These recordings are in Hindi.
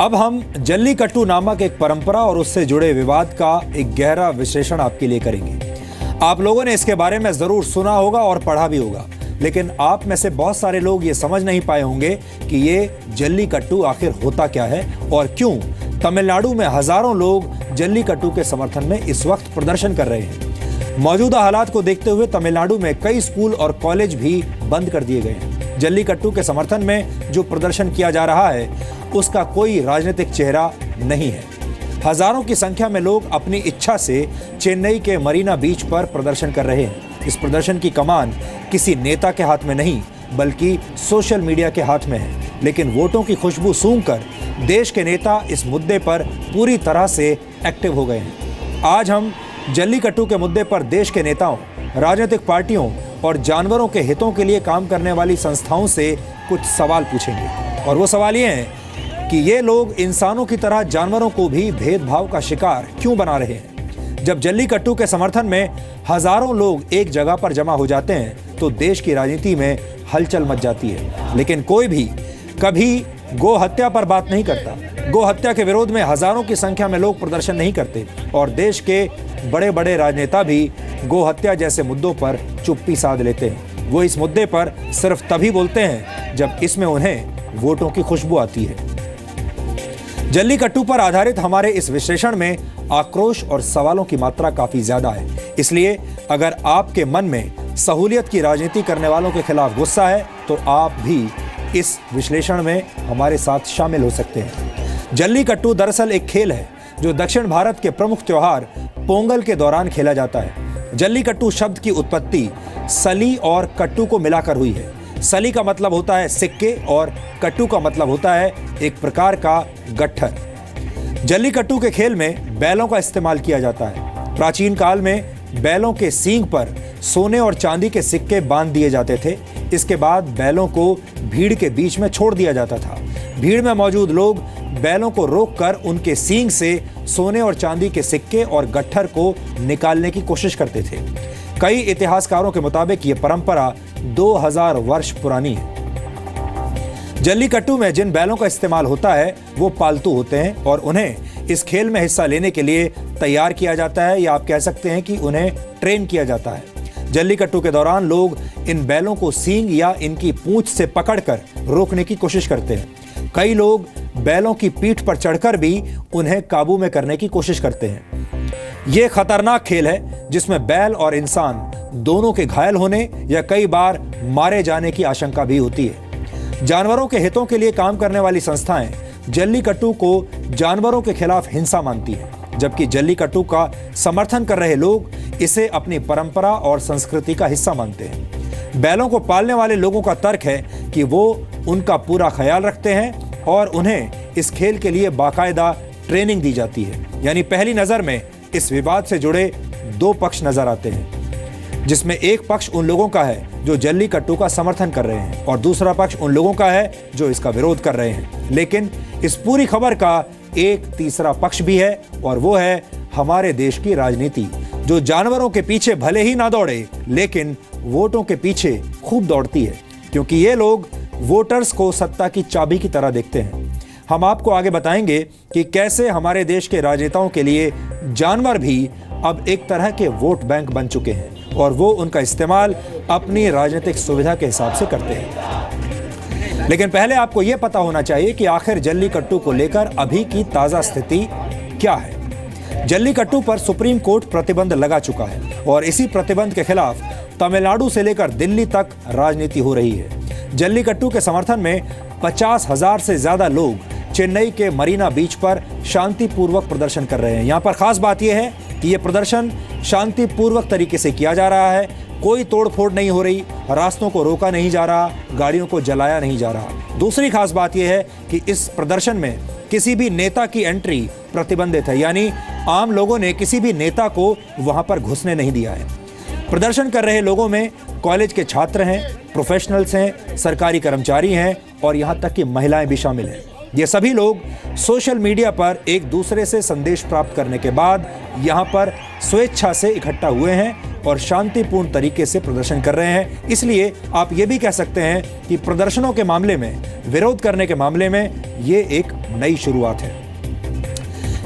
अब हम जल्लीकट्टू नामक एक परंपरा और उससे जुड़े विवाद का एक गहरा विश्लेषण आपके लिए करेंगे। आप लोगों ने इसके बारे में जरूर सुना होगा और पढ़ा भी होगा, लेकिन आप में से बहुत सारे लोग ये समझ नहीं पाए होंगे कि ये जल्लीकट्टू आखिर होता क्या है और क्यों तमिलनाडु में हजारों लोग जल्लीकट्टू के समर्थन में इस वक्त प्रदर्शन कर रहे हैं। मौजूदा हालात को देखते हुए तमिलनाडु में कई स्कूल और कॉलेज भी बंद कर दिए गए हैं। जल्लीकट्टू के समर्थन में जो प्रदर्शन किया जा रहा है उसका कोई राजनीतिक चेहरा नहीं है। हजारों की संख्या में लोग अपनी इच्छा से चेन्नई के मरीना बीच पर प्रदर्शन कर रहे हैं। इस प्रदर्शन की कमान किसी नेता के हाथ में नहीं बल्कि सोशल मीडिया के हाथ में है, लेकिन वोटों की खुशबू सूंघकर देश के नेता इस मुद्दे पर पूरी तरह से एक्टिव हो गए हैं। आज हम जल्लीकट्टू के मुद्दे पर देश के नेताओं, राजनीतिक पार्टियों और जानवरों के हितों के लिए काम करने वाली संस्थाओं से कुछ सवाल पूछेंगे। और वो सवाल ये हैं कि ये लोग इंसानों की तरह जानवरों को भी भेदभाव का शिकार क्यों बना रहे हैं। जब जल्लीकट्टू के समर्थन में हजारों लोग एक जगह पर जमा हो जाते हैं तो देश की राजनीति में हलचल मच जाती है, लेकिन कोई भी कभी गो हत्या पर बात नहीं करता। गो हत्या के विरोध में हजारों की संख्या में लोग प्रदर्शन नहीं करते और देश के बड़े बड़े राजनेता भी गो हत्या जैसे मुद्दों पर चुप्पी साध लेते हैं। वो इस मुद्दे पर सिर्फ तभी बोलते हैं जब इसमें उन्हें वोटों की खुशबू आती है। जल्लीकट्टू पर आधारित हमारे इस विश्लेषण में आक्रोश और सवालों की मात्रा काफी ज्यादा है। इसलिए अगर आपके मन में सहूलियत की राजनीति करने वालों के खिलाफ गुस्सा है तो आप भी इस विश्लेषण में हमारे साथ शामिल हो सकते हैं। जल्लीकट्टू दरअसल एक खेल है जो दक्षिण भारत के प्रमुख त्योहार पोंगल के दौरान खेला जाता है। जल्लीकट्टू शब्द की उत्पत्ति सली और कट्टू को मिलाकर हुई है। सली का मतलब होता है सिक्के और कट्टू का मतलब होता है एक प्रकार का गट्ठर। जल्लीकट्टू के खेल में बैलों का इस्तेमाल किया जाता है। प्राचीन काल में बैलों के सींग पर सोने और चांदी के सिक्के बांध दिए जाते थे। इसके बाद बैलों को भीड़ के बीच में छोड़ दिया जाता था। भीड़ में मौजूद लोग बैलों को रोककर उनके सींग से सोने और चांदी के सिक्के और गट्ठर को निकालने की कोशिश करते थे। कई इतिहासकारों के मुताबिक ये परंपरा 2000 वर्ष पुरानी है। जल्लीकट्टू में जिन बैलों का इस्तेमाल होता है वो पालतू होते हैं और उन्हें इस खेल में हिस्सा लेने के लिए तैयार किया जाता है, या आप कह सकते हैं कि उन्हें ट्रेन किया जाता है। जल्लीकट्टू के दौरान लोग इन बैलों को सींग या इनकी पूंछ से पकड़कर रोकने की कोशिश करते हैं। कई लोग बैलों की पीठ पर चढ़कर भी उन्हें काबू में करने की कोशिश करते हैं। ये खतरनाक खेल है जिसमें बैल और इंसान दोनों के घायल होने या कई बार मारे जाने की आशंका भी होती है। जानवरों के हितों के लिए काम करने वाली संस्थाएं जल्लीकट्टू को जानवरों के खिलाफ हिंसा मानती हैं, जबकि जल्लीकट्टू का समर्थन कर रहे लोग इसे अपनी परंपरा और संस्कृति का हिस्सा मानते हैं। बैलों को पालने वाले लोगों का तर्क है कि वो उनका पूरा ख्याल रखते हैं और उन्हें इस खेल के लिए बाकायदा ट्रेनिंग दी जाती है। यानी पहली नजर में इस विवाद से जुड़े दो पक्ष नजर आते हैं, जिसमें एक पक्ष उन लोगों का है जो जल्लीकट्टू का समर्थन कर रहे हैं और दूसरा पक्ष उन लोगों का है जो इसका विरोध कर रहे हैं। लेकिन इस पूरी खबर का एक तीसरा पक्ष भी है और वो है हमारे देश की राजनीति, जो जानवरों के पीछे भले ही ना दौड़े लेकिन वोटों के पीछे खूब दौड़ती है, क्योंकि ये लोग वोटर्स को सत्ता की चाबी की तरह देखते हैं। हम आपको आगे बताएंगे कि कैसे हमारे देश के राजनेताओं के लिए जानवर भी अब एक तरह के वोट बैंक बन चुके हैं और वो उनका इस्तेमाल अपनी राजनीतिक सुविधा के हिसाब से करते हैं। लेकिन पहले आपको यह पता होना चाहिए कि आखिर जल्लीकट्टू को लेकर अभी की ताजा स्थिति क्या है। जल्लीकट्टू पर सुप्रीम कोर्ट प्रतिबंध लगा चुका है और इसी प्रतिबंध के खिलाफ तमिलनाडु से लेकर दिल्ली तक राजनीति हो रही है। जल्लीकट्टू के समर्थन में 50,000 से ज्यादा लोग चेन्नई के मरीना बीच पर शांतिपूर्वक प्रदर्शन कर रहे हैं। यहाँ पर खास बात यह है कि यह प्रदर्शन शांतिपूर्वक तरीके से किया जा रहा है। कोई तोड़फोड़ नहीं हो रही, रास्तों को रोका नहीं जा रहा, गाड़ियों को जलाया नहीं जा रहा। दूसरी खास बात यह है कि इस प्रदर्शन में किसी भी नेता की एंट्री प्रतिबंधित है, यानी आम लोगों ने किसी भी नेता को वहां पर घुसने नहीं दिया है। प्रदर्शन कर रहे लोगों में कॉलेज के छात्र हैं, प्रोफेशनल्स हैं, सरकारी कर्मचारी हैं और यहाँ तक कि महिलाएं भी शामिल हैं। ये सभी लोग सोशल मीडिया पर एक दूसरे से संदेश प्राप्त करने के बाद यहाँ पर स्वेच्छा से इकट्ठा हुए हैं और शांतिपूर्ण तरीके से प्रदर्शन कर रहे हैं। इसलिए आप ये भी कह सकते हैं कि प्रदर्शनों के मामले में, विरोध करने के मामले में ये एक नई शुरुआत है।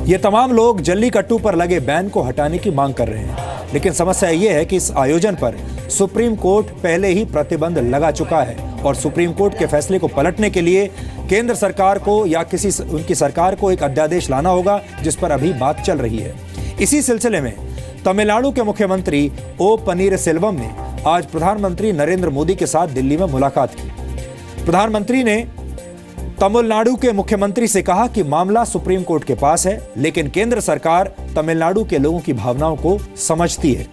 ये तमाम लोग जल्लीकट्टू पर लगे बैन को हटाने की मांग कर रहे हैं, लेकिन समस्या ये है कि इस आयोजन पर सुप्रीम कोर्ट पहले ही प्रतिबंध लगा चुका है और सुप्रीम कोर्ट के फैसले को पलटने के लिए केंद्र सरकार को या उनकी सरकार को एक अध्यादेश लाना होगा, जिस पर अभी बात चल रही है। इसी सिलसिले में तमिलनाडु के मुख्यमंत्री ओ पनीरसेल्वम ने आज प्रधानमंत्री नरेंद्र मोदी के साथ दिल्ली में मुलाकात की। प्रधानमंत्री ने तमिलनाडु के मुख्यमंत्री से कहा कि मामला सुप्रीम कोर्ट के पास है, लेकिन केंद्र सरकार तमिलनाडु के लोगों की भावनाओं को समझती है।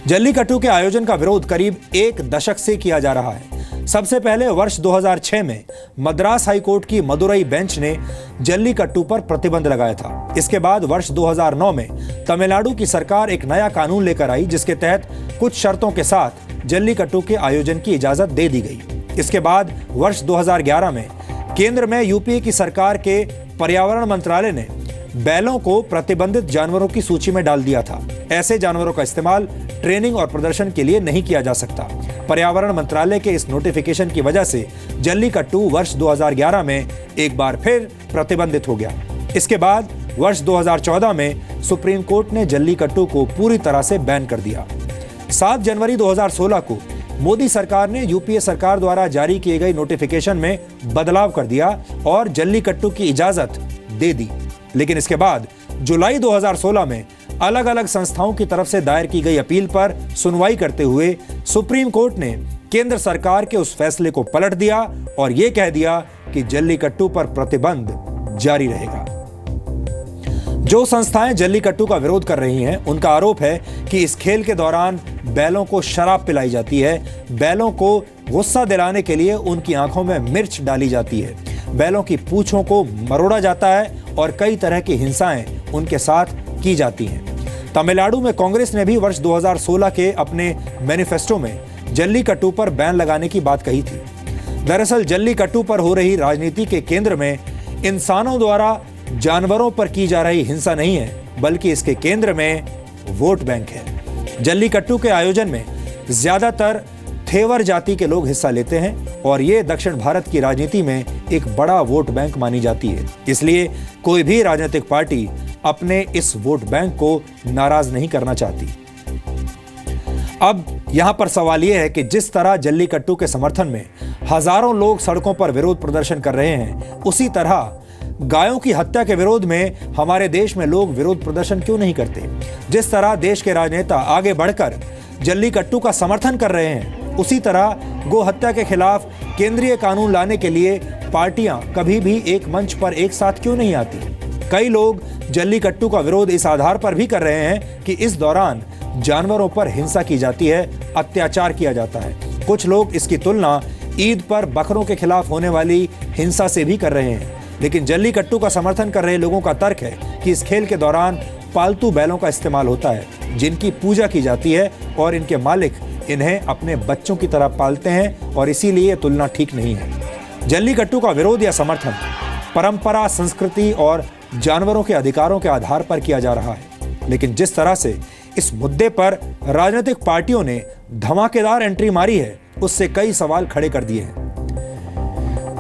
जल्लीकट्टू के आयोजन का विरोध करीब एक दशक से किया जा रहा है। सबसे पहले वर्ष 2006 में मद्रास हाईकोर्ट की मदुरई बेंच ने जल्लीकट्टू पर प्रतिबंध लगाया था। इसके बाद वर्ष 2009 में तमिलनाडु की सरकार एक नया कानून लेकर आई, जिसके तहत कुछ शर्तों के साथ जल्लीकट्टू के आयोजन की इजाजत दे दी गई। इसके बाद वर्ष 2011 में केंद्र में यूपीए की सरकार के पर्यावरण मंत्रालय ने बैलों को प्रतिबंधित जानवरों की सूची में डाल दिया था। ऐसे जानवरों का इस्तेमाल ट्रेनिंग और प्रदर्शन के लिए नहीं किया जा सकता। पर्यावरण मंत्रालय के इस नोटिफिकेशन की वजह से जल्लीकट्टू वर्ष 2011 में एक बार फिर प्रतिबंधित हो गया। इसके बाद वर्ष 2014 में सुप्रीम कोर्ट ने जल्लीकट्टू को पूरी तरह से बैन कर दिया। 7 जनवरी 2016 को मोदी सरकार ने यूपीए सरकार द्वारा जारी किए गए नोटिफिकेशन में बदलाव कर दिया और जल्लीकट्टू की इजाजत दे दी। लेकिन इसके बाद जुलाई 2016 में अलग अलग संस्थाओं की तरफ से दायर की गई अपील पर सुनवाई करते हुए सुप्रीम कोर्ट ने केंद्र सरकार के उस फैसले को पलट दिया और यह कह दिया कि जल्लीकट्टू पर प्रतिबंध जारी रहेगा। जो संस्थाएं जल्लीकट्टू का विरोध कर रही हैं, उनका आरोप है कि इस खेल के दौरान बैलों को शराब पिलाई जाती है, बैलों को गुस्सा दिलाने के लिए उनकी आंखों में मिर्च डाली जाती है, बैलों की पूंछों को मरोड़ा जाता है और कई तरह की हिंसाएं उनके साथ की जाती हैं। तमिलनाडु में कांग्रेस ने भी वर्ष 2016 के अपने मैनिफेस्टो में जल्लीकट्टू पर बैन लगाने की बात कही थी। दरअसल जल्लीकट्टू पर हो रही राजनीति के केंद्र में इंसानों द्वारा जानवरों पर की जा रही हिंसा नहीं है, बल्कि इसके केंद्र में वोट बैंक है। जल्लीकट्टू के आयोजन में ज्यादातर थेवर जाति के लोग हिस्सा लेते हैं और ये दक्षिण भारत की राजनीति में एक बड़ा वोट बैंक मानी जाती है। इसलिए कोई भी राजनीतिक पार्टी अपने इस वोट बैंक को नाराज नहीं करना चाहती। अब यहां पर सवाल यह है कि जिस तरह जल्लीकट्टू के समर्थन में हजारों लोग सड़कों पर विरोध प्रदर्शन कर रहे हैं, उसी तरह गायों की हत्या के विरोध में हमारे देश में लोग विरोध प्रदर्शन क्यों नहीं करते। जिस तरह देश के राजनेता आगे बढ़कर जल्लीकट्टू का समर्थन कर रहे हैं, उसी तरह गो हत्या के खिलाफ केंद्रीय कानून लाने के लिए पार्टियां कभी भी एक मंच पर एक साथ क्यों नहीं आती। कई लोग जल्लीकट्टू का विरोध इस आधार पर भी कर रहे हैं कि इस दौरान जानवरों पर हिंसा की जाती है, अत्याचार किया जाता है। कुछ लोग इसकी तुलना ईद पर बकरों के खिलाफ होने वाली हिंसा से भी कर रहे हैं। लेकिन जल्लीकट्टू का समर्थन कर रहे लोगों का तर्क है कि इस खेल के दौरान पालतू बैलों का इस्तेमाल होता है, जिनकी पूजा की जाती है और इनके मालिक इन्हें अपने बच्चों की तरह पालते हैं और इसीलिए ये तुलना ठीक नहीं है। जल्लीकट्टू का विरोध या समर्थन परंपरा, संस्कृति और जानवरों के अधिकारों के आधार पर किया जा रहा है। लेकिन जिस तरह से इस मुद्दे पर राजनीतिक पार्टियों ने धमाकेदार एंट्री मारी है, उससे कई सवाल खड़े कर दिए हैं।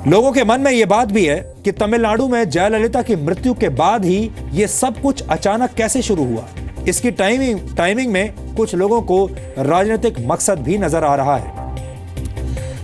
लोगों के मन में यह बात भी है कि तमिलनाडु में जयललिता की मृत्यु के बाद ही यह सब कुछ अचानक कैसे शुरू हुआ। इसकी टाइमिंग में कुछ लोगों को राजनीतिक मकसद भी नजर आ रहा है।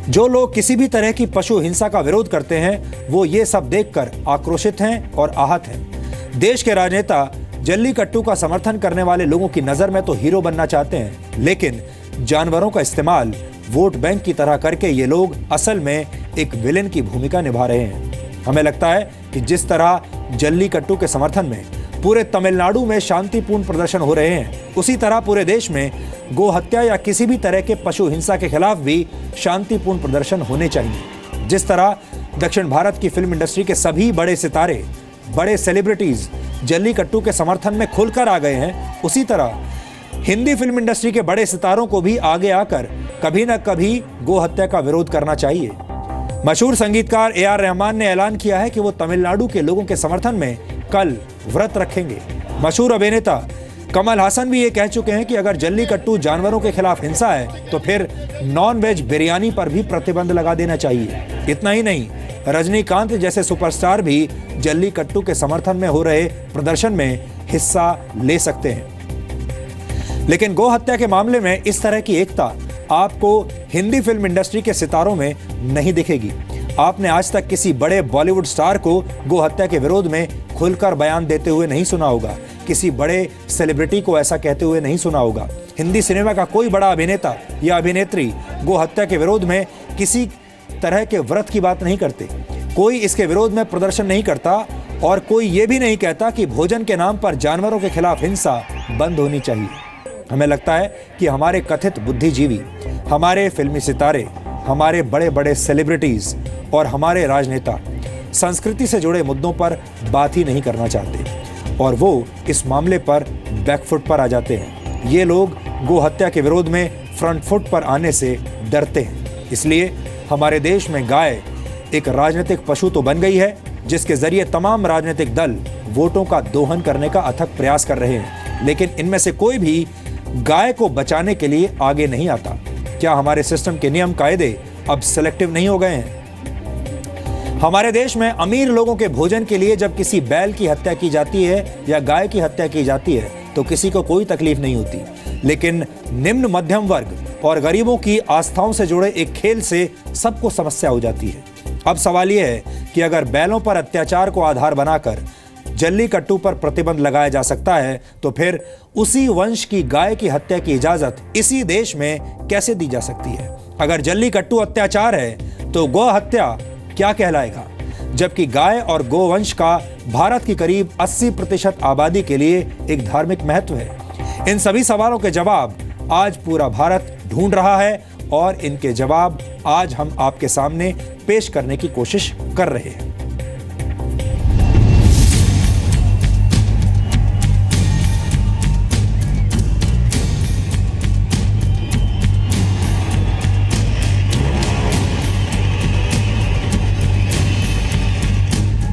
जो लोग किसी भी तरह की पशु हिंसा का विरोध करते हैं, वो ये सब देखकर आक्रोशित हैं और आहत हैं। देश के राजनेता जल्लीकट्टू का समर्थन करने वाले लोगों की नजर में तो हीरो बनना चाहते हैं, लेकिन जानवरों का इस्तेमाल वोट बैंक की तरह करके ये लोग असल में एक विलेन की भूमिका निभा रहे हैं। हमें लगता है कि जिस तरह जल्लीकट्टू के समर्थन में पूरे तमिलनाडु में शांतिपूर्ण प्रदर्शन हो रहे हैं, उसी तरह पूरे देश में गो हत्या या किसी भी तरह के पशु हिंसा के खिलाफ भी शांतिपूर्ण प्रदर्शन होने चाहिए। जिस तरह दक्षिण भारत की फिल्म इंडस्ट्री के सभी बड़े सितारे, बड़े सेलिब्रिटीज जल्लीकट्टू के समर्थन में खुलकर आ गए हैं, उसी तरह हिंदी फिल्म इंडस्ट्री के बड़े सितारों को भी आगे आकर कभी न कभी गो हत्या का विरोध करना चाहिए। मशहूर संगीतकार ए.आर. रहमान ने ऐलान किया है कि वो तमिलनाडु के लोगों के समर्थन में कल व्रत रखेंगे। मशहूर अभिनेता कमल हासन भी ये कह चुके हैं कि अगर जल्लीकट्टू जानवरों के खिलाफ हिंसा है तो फिर नॉन वेज बिरयानी पर भी प्रतिबंध लगा देना चाहिए। इतना ही नहीं, रजनीकांत जैसे सुपरस्टार भी जल्लीकट्टू के समर्थन में हो रहे प्रदर्शन में हिस्सा ले सकते हैं। लेकिन गौ हत्या के मामले में इस तरह की एकता आपको हिंदी फिल्म इंडस्ट्री के सितारों में नहीं दिखेगी। आपने आज तक किसी बड़े बॉलीवुड स्टार को गौ हत्या के विरोध में खुलकर बयान देते हुए नहीं सुना होगा। किसी बड़े सेलिब्रिटी को ऐसा कहते हुए नहीं सुना होगा। हिंदी सिनेमा का कोई बड़ा अभिनेता या अभिनेत्री गौ हत्या के विरोध में किसी तरह के व्रत की बात नहीं करते। कोई इसके विरोध में प्रदर्शन नहीं करता और कोई ये भी नहीं कहता कि भोजन के नाम पर जानवरों के खिलाफ हिंसा बंद होनी चाहिए। हमें लगता है कि हमारे कथित बुद्धिजीवी, हमारे फिल्मी सितारे, हमारे बड़े बड़े सेलिब्रिटीज और हमारे राजनेता संस्कृति से जुड़े मुद्दों पर बात ही नहीं करना चाहते और वो इस मामले पर बैकफुट पर आ जाते हैं। ये लोग गौ हत्या के विरोध में फ्रंट फुट पर आने से डरते हैं। इसलिए हमारे देश में गाय एक राजनीतिक पशु तो बन गई है, जिसके जरिए तमाम राजनीतिक दल वोटों का दोहन करने का अथक प्रयास कर रहे हैं, लेकिन इनमें से कोई भी गाय को बचाने के लिए आगे नहीं आता। क्या हमारे सिस्टम के नियम कायदे अब सिलेक्टिव नहीं हो गए हैं? हमारे देश में अमीर लोगों के भोजन के लिए जब किसी बैल की हत्या की जाती है या गाय की हत्या की जाती है तो किसी को कोई तकलीफ नहीं होती, लेकिन निम्न मध्यम वर्ग और गरीबों की आस्थाओं से जुड़े एक खेल से सबको समस्या हो जाती है। अब सवाल यह है कि अगर बैलों पर अत्याचार को आधार बनाकर जल्लीकट्टू पर प्रतिबंध लगाया जा सकता है तो फिर उसी वंश की गाय की हत्या की इजाजत इसी देश में कैसे दी जा सकती है? अगर जल्लीकट्टू अत्याचार है तो गौ हत्या क्या कहलाएगा? जबकि गाय और गोवंश का भारत की करीब 80% आबादी के लिए एक धार्मिक महत्व है। इन सभी सवालों के जवाब आज पूरा भारत ढूंढ रहा है और इनके जवाब आज हम आपके सामने पेश करने की कोशिश कर रहे हैं।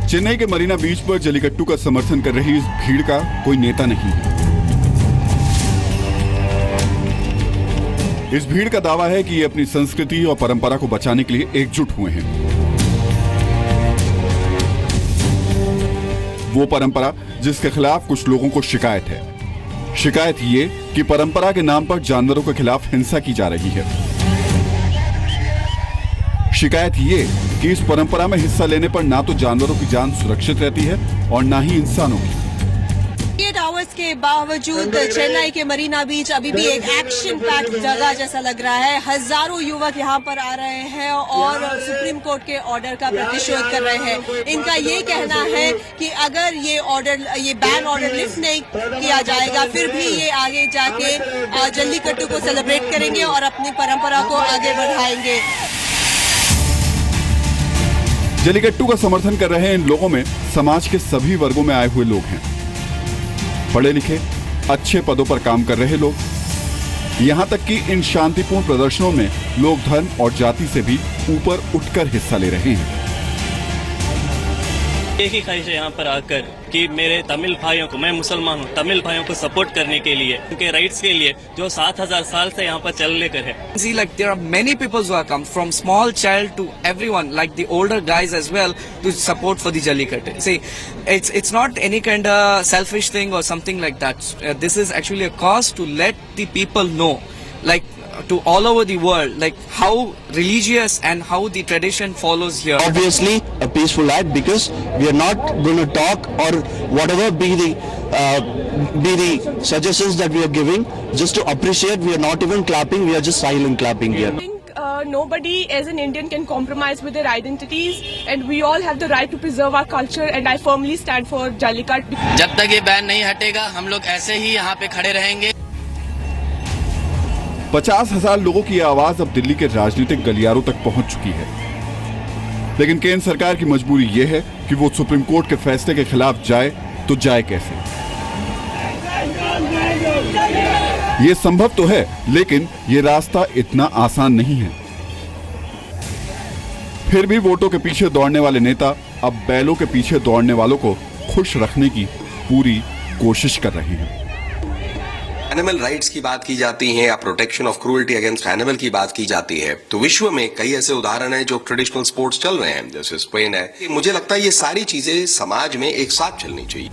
चेन्नई के मरीना बीच पर जल्लीकट्टू का समर्थन कर रही इस भीड़ का कोई नेता नहीं है। इस भीड़ का दावा है कि ये अपनी संस्कृति और परंपरा को बचाने के लिए एकजुट हुए हैं। वो परंपरा जिसके खिलाफ कुछ लोगों को शिकायत है। शिकायत ये कि परंपरा के नाम पर जानवरों के खिलाफ हिंसा की जा रही है। शिकायत ये कि इस परंपरा में हिस्सा लेने पर ना तो जानवरों की जान सुरक्षित रहती है और ना ही इंसानों की। 8 आवर्स के बावजूद चेन्नई के मरीना बीच अभी भी एक एक्शन पैक्ड जगह जैसा लग रहा है। हजारों युवक यहाँ पर आ रहे हैं और सुप्रीम कोर्ट के ऑर्डर का प्रतिशोध कर रहे हैं। इनका ये कहना है कि अगर ये बैन ऑर्डर लिफ्ट नहीं किया जाएगा फिर भी ये आगे जाके जल्लीकट्टू को सेलिब्रेट करेंगे और अपनी परंपरा को आगे बढ़ाएंगे। जल्लीकट्टू का समर्थन कर रहे इन लोगों में समाज के सभी वर्गों में आए हुए लोग हैं। पढ़े लिखे, अच्छे पदों पर काम कर रहे लोग, यहां तक कि इन शांतिपूर्ण प्रदर्शनों में लोग धर्म और जाति से भी ऊपर उठकर हिस्सा ले रहे हैं। एक ही ख्वाहिश है यहाँ पर आकर कि मेरे तमिल भाइयों को, मैं मुसलमान हूँ, तमिल भाइयों को सपोर्ट करने के लिए, उनके राइट्स के लिए जो 7000 साल से यहाँ पर चल लेकर है। See, like there are many people who have come from small child to everyone, like the older guys as well, to support for the Jallikattu. See, it's not any kind of selfish thing or something like that. This is actually a cause to let the people know, like to all over the world, like how religious and how the tradition follows here. Obviously a peaceful act, because we are not going to talk or whatever be the suggestions that we are giving, just to appreciate. We are not even clapping, we are just silent clapping here. I think nobody as an Indian can compromise with their identities, and we all have the right to preserve our culture, and I firmly stand for Jallikattu. जब तक ये बैन नहीं हटेगा हम लोग ऐसे ही यहाँ पे खड़े रहेंगे। 50,000 लोगों की आवाज अब दिल्ली के राजनीतिक गलियारों तक पहुंच चुकी है, लेकिन केंद्र सरकार की मजबूरी यह है कि वो सुप्रीम कोर्ट के फैसले के खिलाफ जाए तो जाए कैसे। ये संभव तो है, लेकिन ये रास्ता इतना आसान नहीं है। फिर भी वोटों के पीछे दौड़ने वाले नेता अब बैलों के पीछे दौड़ने वालों को खुश रखने की पूरी कोशिश कर रहे हैं। एनिमल राइट्स की बात की जाती है या protection of cruelty against animal की बात की जाती है, तो विश्व में कई ऐसे उदाहरण हैं जो ट्रेडिशनल स्पोर्ट्स चल रहे हैं, जैसे स्पेन है। मुझे लगता है ये सारी चीजें समाज में एक साथ चलनी चाहिए।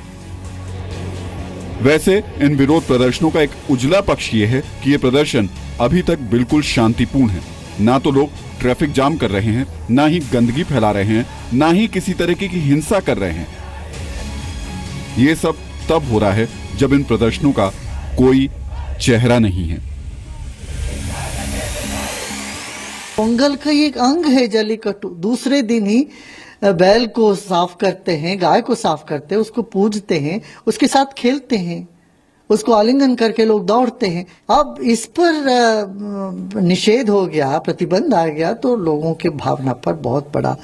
वैसे इन विरोध प्रदर्शनों का एक उजला पक्ष ये है कि ये प्रदर्शन अभी तक बिल्कुल शांतिपूर्ण है। ना तो लोग ट्रैफिक जाम कर रहे हैं, ना ही गंदगी फैला रहे हैं, ना ही किसी तरीके की हिंसा कर रहे हैं। ये सब तब हो रहा है जब इन प्रदर्शनों का कोई चेहरा नहीं है। पोंगल का एक अंग है जल्लीकट्टू। दूसरे दिन ही बैल को साफ करते हैं, गाय को साफ करते हैं, उसको पूजते हैं, उसके साथ खेलते हैं, उसको आलिंगन करके लोग दौड़ते हैं। अब इस पर निषेध हो गया, प्रतिबंध आ गया, तो लोगों के भावना पर बहुत बड़ा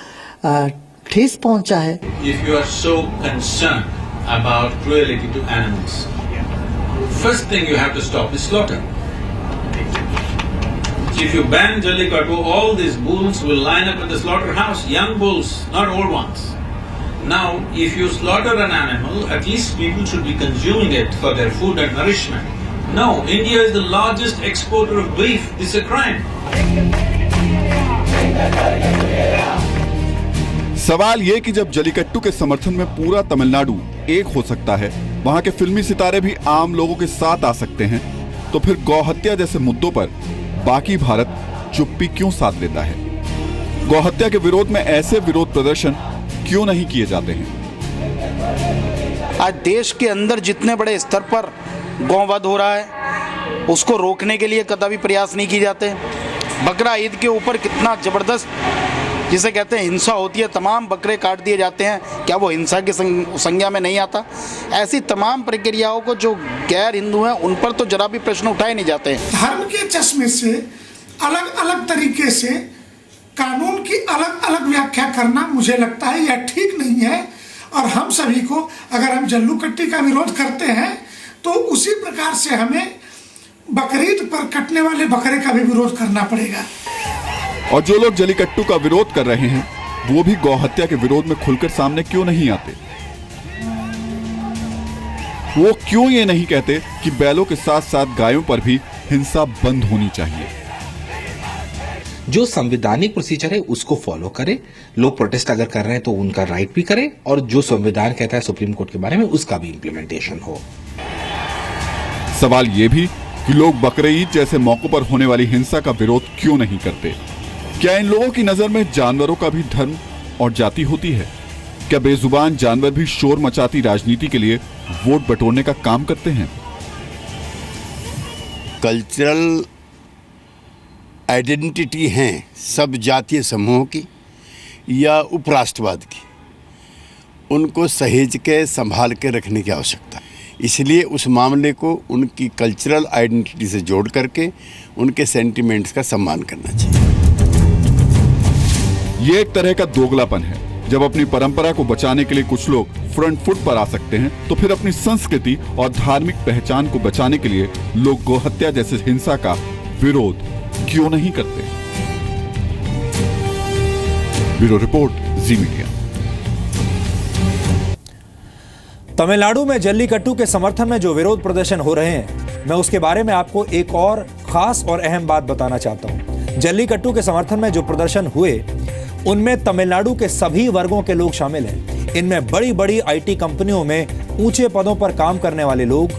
ठेस पहुंचा है। If you are so concerned about cruelty to animals, first thing you have to stop is slaughter. If you ban Jallikattu, all these bulls will line up at the slaughterhouse, young bulls, not old ones. Now, if you slaughter an animal, at least people should be consuming it for their food and nourishment. No, India is the largest exporter of beef. This is a crime. सवाल ये कि जब जल्लीकट्टू के समर्थन में पूरा तमिलनाडु एक हो सकता है, वहां के फिल्मी सितारे भी आम लोगों के साथ आ सकते हैं, तो फिर गौहत्या जैसे मुद्दों पर बाकी भारत चुप्पी क्यों साध लेता है? गौहत्या के विरोध में ऐसे विरोध प्रदर्शन क्यों नहीं किए जाते हैं? आज देश के अंदर जितने बड़े स्तर पर गौवध हो रहा है, उसको रोकने के लिए कदापि प्रयास नहीं किए जाते। बकरा ईद के ऊपर कितना जबरदस्त, जिसे कहते हैं हिंसा होती है, तमाम बकरे काट दिए जाते हैं, क्या वो हिंसा की संज्ञा में नहीं आता? ऐसी तमाम प्रक्रियाओं को जो गैर हिंदू हैं उन पर तो जरा भी प्रश्न उठाए नहीं जाते हैं। धर्म के चश्मे से अलग अलग तरीके से कानून की अलग अलग व्याख्या करना मुझे लगता है यह ठीक नहीं है। और हम सभी को, अगर हम जल्लीकट्टू का विरोध करते हैं तो उसी प्रकार से हमें बकरीद पर कटने वाले बकरे का भी विरोध करना पड़ेगा। और जो लोग जल्लीकट्टू का विरोध कर रहे हैं, वो भी गौहत्या के विरोध में खुलकर सामने क्यों नहीं आते? वो क्यों ये नहीं कहते कि बैलों के साथ साथ गायों पर भी हिंसा बंद होनी चाहिए? जो संवैधानिक प्रोसीजर है उसको फॉलो करे। लोग प्रोटेस्ट अगर कर रहे हैं तो उनका राइट भी करे, और जो संविधान कहता है सुप्रीम कोर्ट के बारे में उसका भी इम्प्लीमेंटेशन हो। सवाल ये भी कि लोग बकरे ईद जैसे मौकों पर होने वाली हिंसा का विरोध क्यों नहीं करते? क्या इन लोगों की नजर में जानवरों का भी धर्म और जाति होती है? क्या बेजुबान जानवर भी शोर मचाती राजनीति के लिए वोट बटोरने का काम करते हैं? कल्चरल आइडेंटिटी हैं सब जातीय समूहों की या उपराष्ट्रवाद की, उनको सहेज के संभाल के रखने की आवश्यकता है। इसलिए उस मामले को उनकी कल्चरल आइडेंटिटी से जोड़ करके उनके सेंटिमेंट्स का सम्मान करना चाहिए। ये एक तरह का दोगलापन है। जब अपनी परंपरा को बचाने के लिए कुछ लोग फ्रंट फुट पर आ सकते हैं, तो फिर अपनी संस्कृति और धार्मिक पहचान को बचाने के लिए लोग गौहत्या जैसे हिंसा का विरोध क्यों नहीं करते? ब्यूरो रिपोर्ट, जी मीडिया। तमिलनाडु में जल्लीकट्टू के समर्थन में जो विरोध प्रदर्शन हो रहे हैं, मैं उसके बारे में आपको एक और खास और अहम बात बताना चाहता हूं। जल्लीकट्टू के समर्थन में जो प्रदर्शन हुए, उनमें तमिलनाडु के सभी वर्गों के लोग शामिल हैं। इनमें बड़ी बड़ी आईटी कंपनियों में ऊंचे पदों पर काम करने वाले लोग,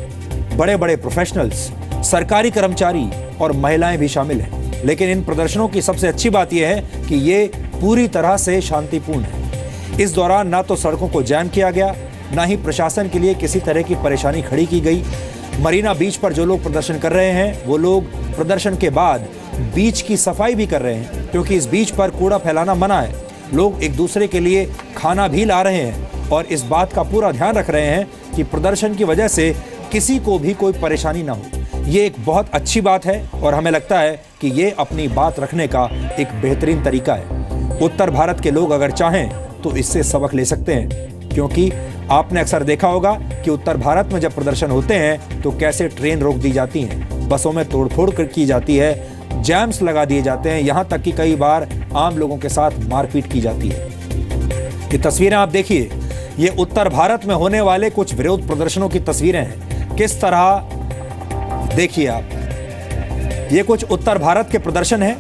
बड़े बड़े प्रोफेशनल्स, सरकारी कर्मचारी और महिलाएं भी शामिल हैं। लेकिन इन प्रदर्शनों की सबसे अच्छी बात यह है कि ये पूरी तरह से शांतिपूर्ण है। इस दौरान ना तो सड़कों को जैम किया गया, ना ही प्रशासन के लिए किसी तरह की परेशानी खड़ी की गई। मरीना बीच पर जो लोग प्रदर्शन कर रहे हैं, वो लोग प्रदर्शन के बाद बीच की सफाई भी कर रहे हैं, क्योंकि इस बीच पर कूड़ा फैलाना मना है। लोग एक दूसरे के लिए खाना भी ला रहे हैं और इस बात का पूरा ध्यान रख रहे हैं कि प्रदर्शन की वजह से किसी को भी कोई परेशानी ना हो। ये एक बहुत अच्छी बात है और हमें लगता है कि ये अपनी बात रखने का एक बेहतरीन तरीका है। उत्तर भारत के लोग अगर चाहें तो इससे सबक ले सकते हैं, क्योंकि आपने अक्सर देखा होगा कि उत्तर भारत में जब प्रदर्शन होते हैं तो कैसे ट्रेन रोक दी जाती हैं, बसों में तोड़फोड़ की जाती है, जैम्स लगा दिए जाते हैं, यहां तक कि कई बार आम लोगों के साथ मारपीट की जाती है। ये तस्वीरें आप देखिए, ये उत्तर भारत में होने वाले कुछ विरोध प्रदर्शनों की तस्वीरें हैं। किस तरह देखिए आप, ये कुछ उत्तर भारत के प्रदर्शन हैं।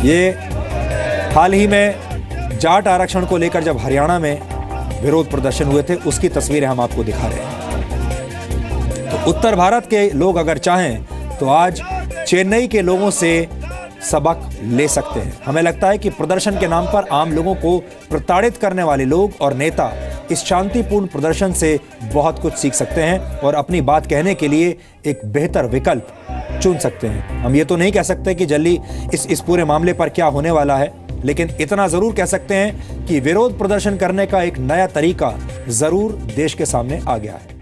ये हाल ही में जाट आरक्षण को लेकर जब हरियाणा में विरोध प्रदर्शन हुए थे, उसकी तस्वीरें हम आपको दिखा रहे हैं। तो उत्तर भारत के लोग अगर चाहें तो आज चेन्नई के लोगों से सबक ले सकते हैं। हमें लगता है कि प्रदर्शन के नाम पर आम लोगों को प्रताड़ित करने वाले लोग और नेता इस शांतिपूर्ण प्रदर्शन से बहुत कुछ सीख सकते हैं और अपनी बात कहने के लिए एक बेहतर विकल्प चुन सकते हैं। हम ये तो नहीं कह सकते कि जल्दी इस पूरे मामले पर क्या होने वाला है, लेकिन इतना जरूर कह सकते हैं कि विरोध प्रदर्शन करने का एक नया तरीका जरूर देश के सामने आ गया है।